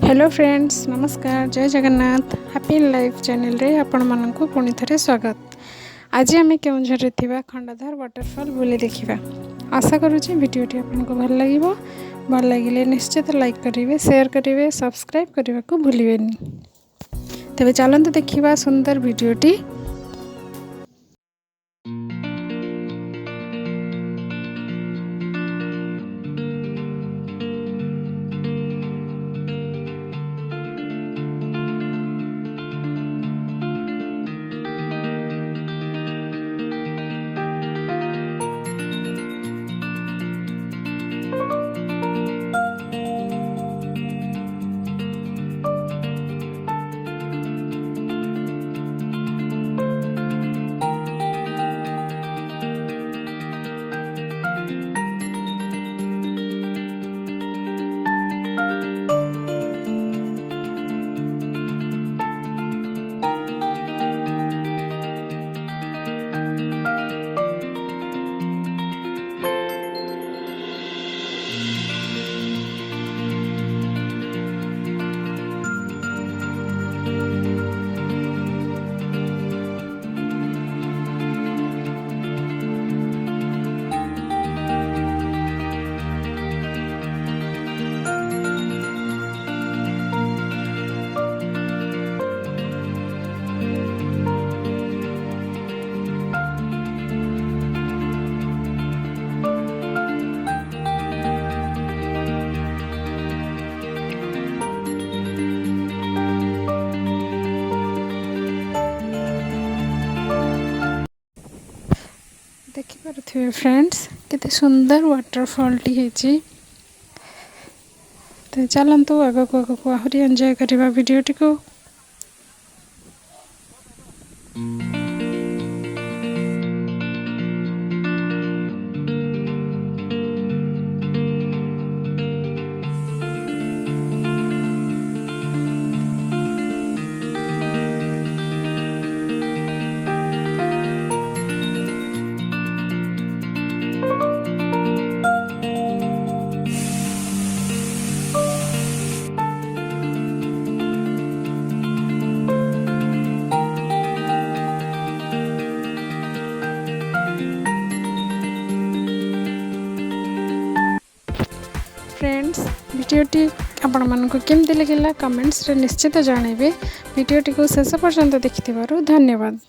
Hello friends, नमस्कार, जय Jagannath. Happy in life channel रे आपण माननकु पुणी थरे स्वागत। आज आम केउंझर थिबा खंडाधार वाटरफॉल बुली देखिबा। आशा करूची वीडियोटी आपनको भल लागिबो। भल लागिले निश्चित लाइक करिवे, शेयर करिवे, सब्सक्राइब करने को भूलिबेनी। तेबे चलंतु देखिबा सुंदर वीडियोटी। देखिपे फ्रेंड्स कितने सुंदर वाटरफॉल टी है। तो चलतु आगक आगक आहरी एंजॉय करवा वीडियोटी को। फ्रेंड्स वीडियोटी आपण मानक केमती लगिला कमेंट्स रे निश्चित जानइबे। वीडियोटी को शेष पर्यंत देखिथिबारु धन्यवाद।